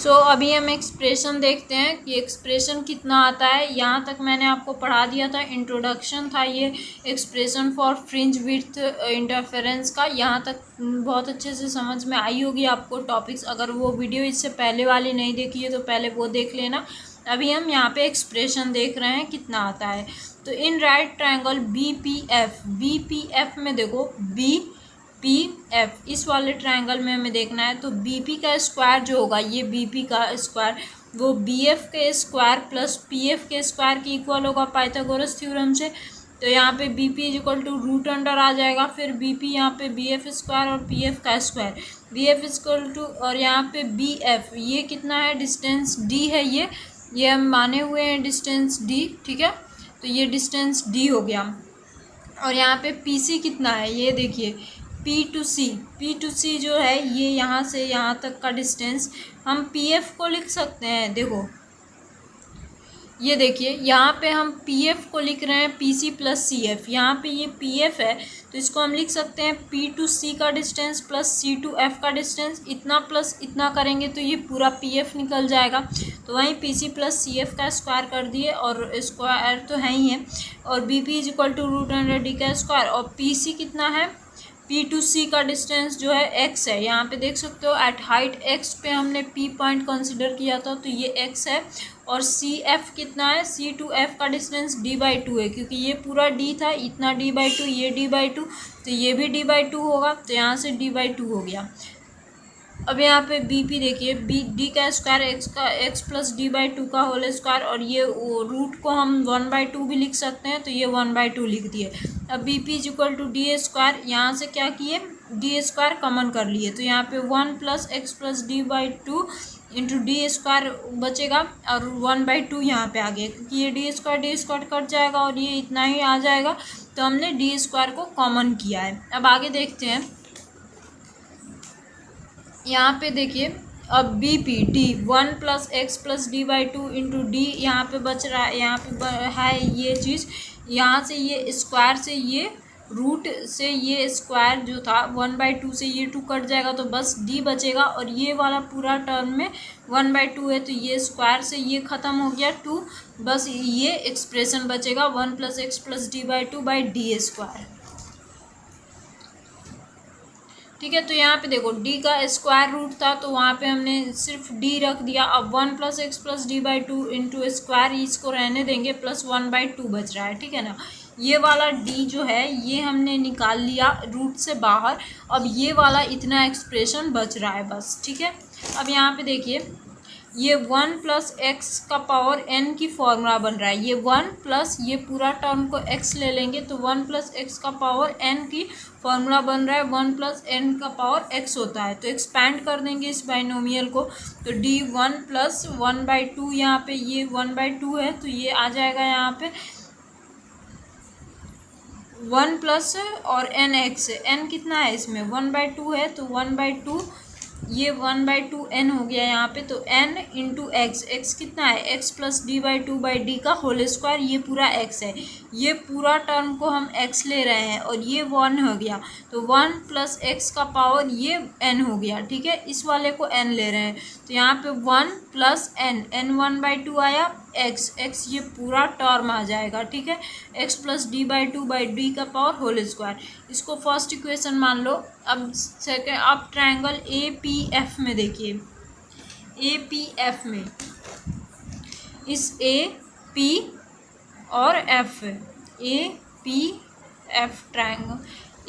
अभी हम एक्सप्रेशन देखते हैं कि एक्सप्रेशन कितना आता है। यहाँ तक मैंने आपको पढ़ा दिया था, इंट्रोडक्शन था ये expression for fringe width interference का। यहाँ तक बहुत अच्छे से समझ में आई होगी आपको टॉपिक्स। अगर वो वीडियो इससे पहले वाली नहीं देखी है तो पहले वो देख लेना। अभी हम यहाँ पे एक्सप्रेशन देख रहे हैं कितना आता है। तो इन राइट ट्रायंगल BPF में देखो BPF इस वाले ट्रायंगल में हमें देखना है। तो BP का स्क्वायर जो होगा, ये BP का स्क्वायर वो BF के स्क्वायर प्लस PF के स्क्वायर के इक्वल होगा पाइथागोरस थ्योरम से। तो यहाँ पे BP is equal to root under आ जाएगा, फिर BP यहाँ पे BF स्क्वायर और PF का स्क्वायर, BF इक्वल टू, और यहाँ पे BF ये कितना है, डिस्टेंस D है, ये हम माने हुए हैं डिस्टेंस D, ठीक है। तो ये डिस्टेंस D हो गया। और यहाँ पे PC कितना है, ये देखिए P to C जो है ये यहाँ से यहाँ तक का डिस्टेंस, हम PF को लिख सकते हैं। देखो ये देखिए यहाँ पे हम PF को लिख रहे हैं PC प्लस CF। यहाँ पे ये PF है तो इसको हम लिख सकते हैं P to C का distance plus C to F का डिस्टेंस। इतना प्लस इतना करेंगे तो ये पूरा PF निकल जाएगा। तो वहीं PC प्लस CF का स्क्वायर कर दिए, और स्क्वायर तो है ही है, और BP is equal to root under D का स्क्वायर। और PC कितना है, P to C का डिस्टेंस जो है x है। यहाँ पे देख सकते हो एट हाइट x पे हमने P पॉइंट कंसिडर किया था, तो ये x है। और CF कितना है, C to F का डिस्टेंस D/2 है, क्योंकि ये पूरा D था, इतना D/2, ये D/2, तो ये भी D/2 होगा। तो यहाँ से D/2 हो गया। अब यहाँ पे BP देखिए, D का स्क्वायर x प्लस D/2 का होल स्क्वायर, और ये रूट को हम 1/2 भी लिख सकते हैं, तो ये 1/2 लिख दिए। अब BP is equal to D square, यहाँ से क्या किए, D स्क्वायर कॉमन कर लिए, तो यहाँ पे 1 plus x plus D/2 into D square बचेगा, और 1/2 यहाँ पे आ गया, क्योंकि ये D स्क्वायर कट जाएगा और ये इतना ही आ जाएगा। तो हमने D स्क्वायर को कॉमन किया है। अब आगे देखते हैं, यहाँ पे देखिए अब BP D 1 plus x plus D/2 into D यहाँ पे बच रहा है, यहाँ पे है ये चीज़। यहाँ से ये स्क्वायर से ये रूट से ये स्क्वायर जो था 1/2 से ये 2 कट जाएगा, तो बस D बचेगा। और ये वाला पूरा टर्म में 1/2 है, तो ये स्क्वायर से ये ख़त्म हो गया 2, बस ये एक्सप्रेशन बचेगा 1 plus x plus D/2 by D square, ठीक है। तो यहाँ पे देखो D का स्क्वायर रूट था, तो वहाँ पे हमने सिर्फ D रख दिया। अब 1 plus x plus D/2 into square, इसको रहने देंगे, प्लस 1/2 बच रहा है, ठीक है ना। ये वाला D जो है ये हमने निकाल लिया रूट से बाहर। अब ये वाला इतना एक्सप्रेशन बच रहा है बस, ठीक है। अब यहाँ पे देखिए ये 1 प्लस एक्स का पावर n की फॉर्मूला बन रहा है। ये 1 प्लस ये पूरा टर्म को x ले लेंगे, तो 1 प्लस एक्स का पावर n की फॉर्मूला बन रहा है। 1 प्लस n का पावर x होता है, तो एक्सपैंड कर देंगे इस बाइनोमियल को, तो D 1 प्लस 1/2, यहाँ पे ये 1/2 है, तो ये आ जाएगा यहाँ पे 1 प्लस और nx, n कितना है इसमें 1/2 है, तो 1/2 ये 1/2 n हो गया यहाँ पे। तो n इंटू एक्स, एक्स कितना है, x plus D/2 by D का होल स्क्वायर, ये पूरा x है। ये पूरा टर्म को हम x ले रहे हैं, और ये 1 हो गया, तो 1 प्लस x का पावर ये n हो गया, ठीक है। इस वाले को n ले रहे हैं, तो यहाँ पे 1 प्लस n 1/2 आया, x ये पूरा टर्म आ जाएगा, ठीक है। x plus D/2 by D का पावर होल स्क्वायर, इसको फर्स्ट इक्वेशन मान लो। अब सेकेंड, अब ट्रायंगल APF में देखिए, APF में इस AP और F, APF ट्रायंगल,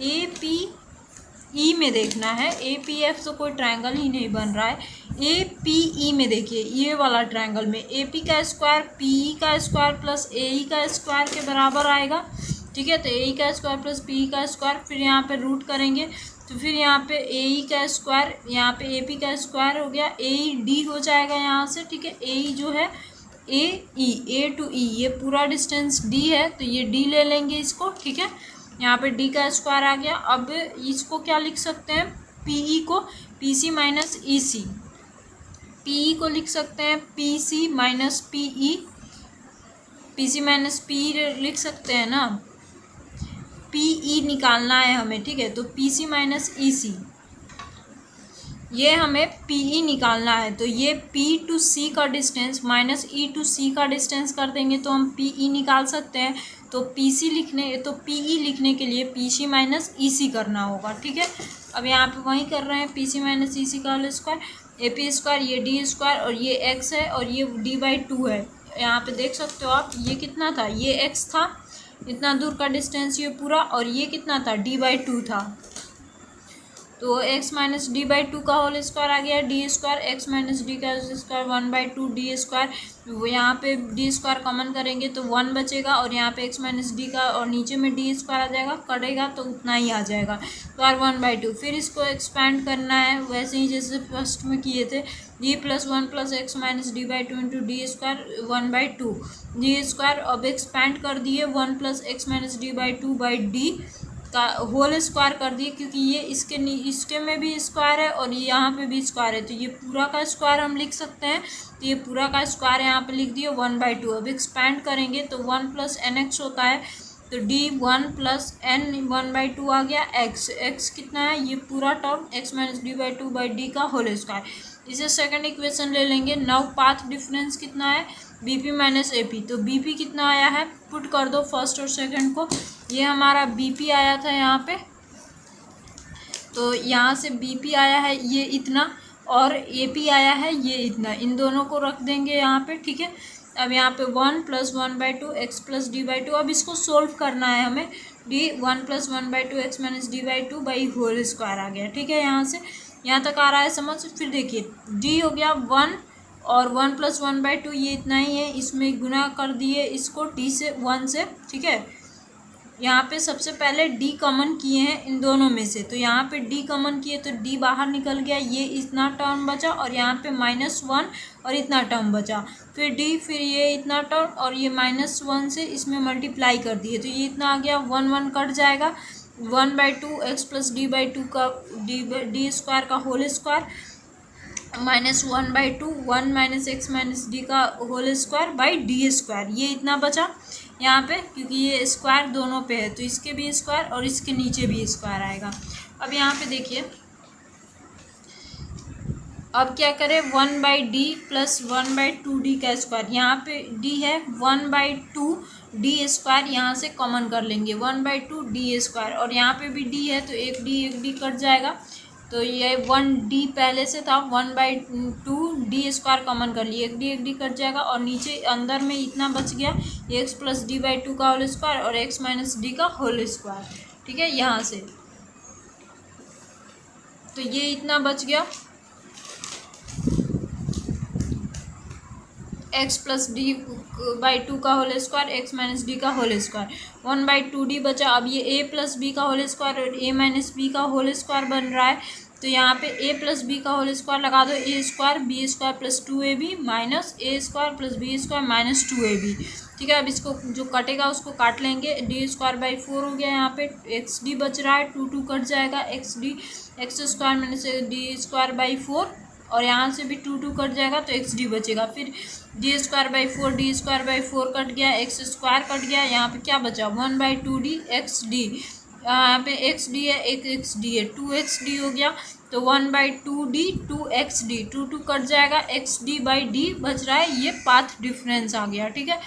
APE में देखना है। APF तो कोई ट्रायंगल ही नहीं बन रहा है। APE में देखिए, ये वाला ट्रायंगल में AP का स्क्वायर PE का स्क्वायर प्लस AE का स्क्वायर के बराबर आएगा, ठीक है। तो AE का स्क्वायर प्लस PE का स्क्वायर, फिर यहाँ पे रूट करेंगे, तो फिर यहाँ पे AE का स्क्वायर, यहाँ पे AP का स्क्वायर हो गया, AED हो जाएगा यहाँ से, ठीक है। AE जो है A to E, ये पूरा डिस्टेंस D है, तो ये D ले लेंगे इसको, ठीक है। यहाँ पे D का स्क्वायर आ गया। अब इसको क्या लिख सकते हैं, PE को PC माइनस EC, PE को लिख सकते हैं PC minus PE, PC minus PE लिख सकते हैं ना, PE निकालना है हमें, ठीक है। तो PC माइनस EC, ये हमें PE निकालना है, तो ये P टू C का distance minus E to C का डिस्टेंस कर देंगे तो हम PE निकाल सकते हैं। तो PE लिखने के लिए PC माइनस EC करना होगा, ठीक है। अब यहाँ पे वही कर रहे हैं, PC माइनस EC का होल स्क्वायर, AP स्क्वायर, ये D स्क्वायर और ये x है और ये D/2 है। यहाँ पे देख सकते हो आप, ये कितना था, ये x था, इतना दूर का डिस्टेंस ये पूरा, और ये कितना था, D/2 था। तो x माइनस D/2 का होल स्क्वायर आ गया, D square, x minus D का स्क्वायर 1/2 D स्क्वायर। वो यहाँ पे D स्क्वायर कॉमन करेंगे तो 1 बचेगा, और यहाँ पे x माइनस D का और नीचे में D स्क्वायर आ जाएगा, कटेगा तो उतना ही आ जाएगा, तो और 1/2। फिर इसको एक्सपैंड करना है वैसे ही जैसे फर्स्ट में किए थे, D plus 1 plus x minus D/2 into D square 1/2 D square. अब एक्सपैंड कर दिए 1 plus x minus D/2 by D का होल स्क्वायर कर दिए, क्योंकि ये इसके में भी स्क्वायर है और यहाँ पे भी स्क्वायर है, तो ये पूरा का स्क्वायर हम लिख सकते हैं। तो ये पूरा का स्क्वायर यहाँ पे लिख दिए 1/2। अब एक्सपैंड करेंगे तो 1 प्लस NX होता है, तो D 1 प्लस N 1/2 आ गया। x कितना है, ये पूरा term x minus D/2 by D का होल स्क्वायर। इसे सेकंड इक्वेशन ले लेंगे। नाउ पाथ डिफरेंस कितना है, BP माइनस AP। तो BP कितना आया है, पुट कर दो फर्स्ट और सेकंड को। ये हमारा BP आया था यहाँ पे, तो यहाँ से BP आया है ये इतना, और AP आया है ये इतना, इन दोनों को रख देंगे यहाँ पे, ठीक है। अब यहाँ पे 1 प्लस 1/2 x प्लस D/2। अब इसको सोल्व करना है हमें। D 1 plus 1/2 x minus D/2 by whole square आ गया, ठीक है। यहाँ से यहाँ तक आ रहा है समझ। फिर देखिए D हो गया 1 और 1 प्लस 1/2 ये इतना ही है, इसमें गुना कर दिए इसको D से 1 से, ठीक है। यहाँ पे सबसे पहले D कॉमन किए हैं इन दोनों में से, तो यहाँ पे D कॉमन किए तो D बाहर निकल गया, ये इतना टर्म बचा, और यहाँ पे -1 और इतना टर्म बचा। फिर D, फिर ये इतना टर्म, और ये -1 से इसमें मल्टीप्लाई कर दिए तो ये इतना आ गया, 1 1 कट जाएगा। 1/2 x प्लस D/2 का D स्क्वायर का whole square -1/2 1 minus x minus D का whole square by D square, ये इतना बचा यहाँ पे, क्योंकि ये स्क्वायर दोनों पे है तो इसके भी स्क्वायर और इसके नीचे भी स्क्वायर आएगा। अब यहाँ पे देखिए, अब क्या करें, 1/D प्लस 1/2D का स्क्वायर, यहाँ पे D है 1/2 D स्क्वायर, यहाँ से कॉमन कर लेंगे 1/2 D स्क्वायर, और यहाँ पे भी D है तो एक D कट जाएगा, तो ये 1D पहले से था, 1/2 D स्क्वायर कॉमन कर लिए, एक D कट जाएगा, और नीचे अंदर में इतना बच गया x प्लस D/2 का होल स्क्वायर और x माइनस D का होल स्क्वायर, ठीक है। यहाँ से तो ये इतना बच गया, x प्लस D/2 का whole square x minus D का होल स्क्वायर, 1/2D बचा। अब ये a प्लस B का होल स्क्वायर और a माइनस B का होल स्क्वायर बन रहा है, तो यहाँ पे a प्लस B का होल स्क्वायर लगा दो, a square B square plus 2ab minus a square plus B square minus 2ab, ठीक है। अब इसको जो कटेगा उसको काट लेंगे, D स्क्वायर बाई 4 हो गया, यहाँ पे XD बच रहा है, 2 कट जाएगा, x square minus D square by 4, और यहाँ से भी 2 कट जाएगा तो XD बचेगा। फिर D square by 4 D square by 4 cut गया, x स्क्वायर कट गया, यहाँ पे क्या बचा 1/2D XD, यहाँ पे XD है, एक XD है, 2XD हो गया, तो 1/2D 2XD, 2 कट जाएगा, XD बाई D बच रहा है, ये पाथ डिफरेंस आ गया, ठीक है।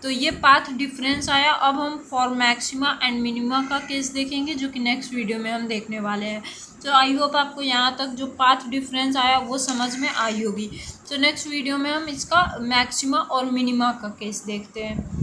तो ये पाथ डिफरेंस आया। अब हम फॉर मैक्सिमा एंड मिनिमा का केस देखेंगे, जो कि नेक्स्ट वीडियो में हम देखने वाले हैं। तो आई होप आपको यहाँ तक जो पाथ डिफरेंस आया वो समझ में आई होगी। तो नेक्स्ट वीडियो में हम इसका मैक्सिमा और मिनिमा का केस देखते हैं।